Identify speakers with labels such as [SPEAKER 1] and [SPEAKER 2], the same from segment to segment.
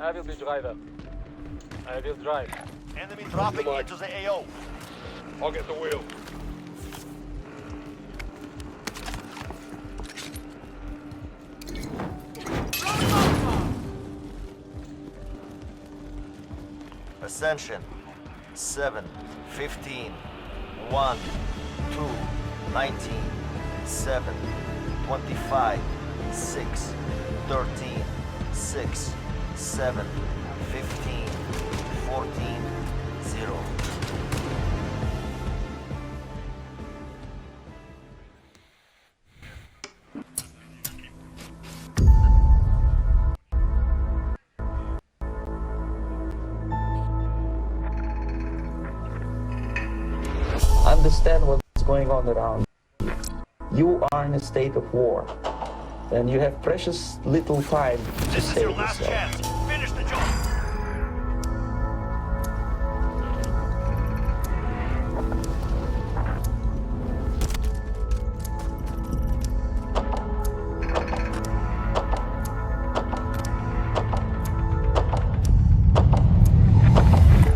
[SPEAKER 1] I will be driver. I will drive.
[SPEAKER 2] Enemy dropping into the AO.
[SPEAKER 3] I'll get the wheel.
[SPEAKER 2] Ascension. 7, 15, 1, 2, 19, 7, 25, 6, 13, 6, 7, 15, 14, 0.
[SPEAKER 4] Understand what's going on around you. You are in a state of war, and you have precious little time to
[SPEAKER 2] This is
[SPEAKER 4] save
[SPEAKER 2] your last
[SPEAKER 4] yourself.
[SPEAKER 2] chance. Finish the job.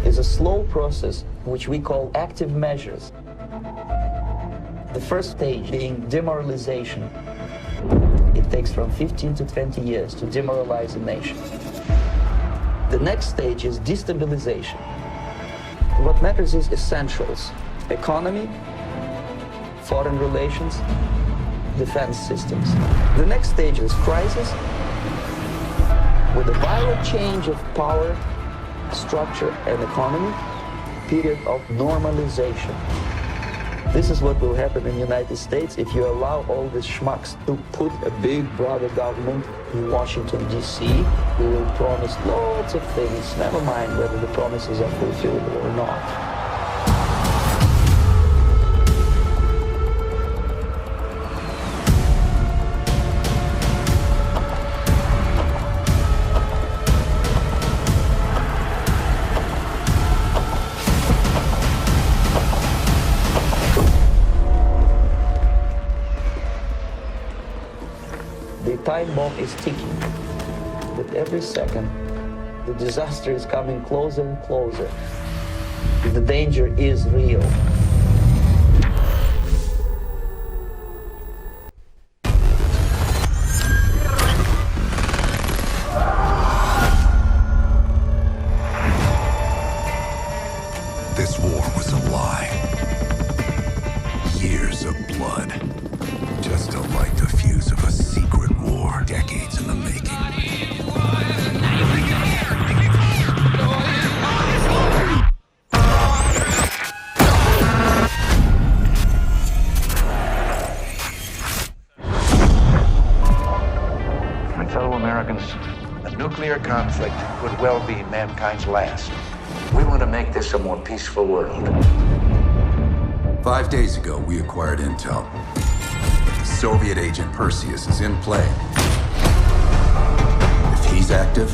[SPEAKER 4] Is a slow process which we call active measures. The first stage being demoralization. It takes from 15 to 20 years to demoralize a nation. The next stage is destabilization. What matters is essentials: economy, foreign relations, defense systems. The next stage is crisis, with a violent change of power, structure, and economy, period of normalization. This is what will happen in the United States if you allow all these schmucks to put a big brother government in Washington, D.C., who will promise lots of things, never mind whether the promises are fulfilled or not. The time bomb is ticking. With every second, the disaster is coming closer and closer. The danger is real.
[SPEAKER 5] This war was a lie. Years of blood. Just to light the fuse of a secret war, decades in the making.
[SPEAKER 6] My fellow Americans, a nuclear conflict could well be mankind's last. We want to make this a more peaceful world.
[SPEAKER 5] 5 days ago, we acquired intel. Soviet agent Perseus is in play. If he's active,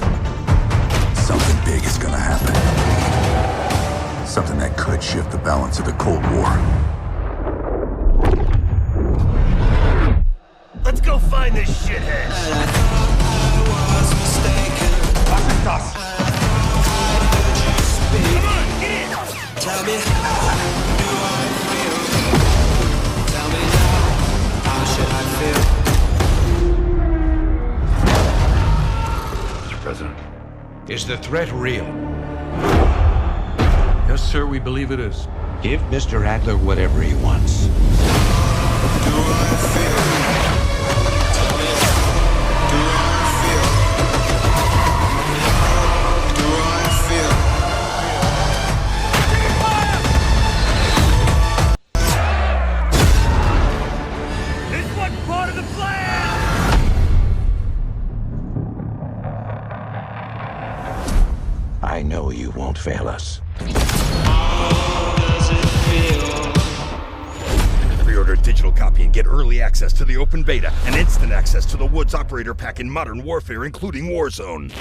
[SPEAKER 5] something big is gonna happen. Something that could shift the balance of the Cold War.
[SPEAKER 2] Let's go find this shithead. Come on, get in.
[SPEAKER 7] Tell me how do I feel? Tell me now, how should I feel?
[SPEAKER 8] Mr. President, is the threat real? Yes, sir, we believe it is.
[SPEAKER 6] Give Mr. Adler whatever he wants.
[SPEAKER 7] Do I feel? Tell me how do I feel? Do I feel?
[SPEAKER 2] This wasn't part of the plan.
[SPEAKER 6] I know you won't fail us.
[SPEAKER 3] Pre-order a digital copy and get early access to the open beta and instant access to the Woods Operator Pack in Modern Warfare, including Warzone.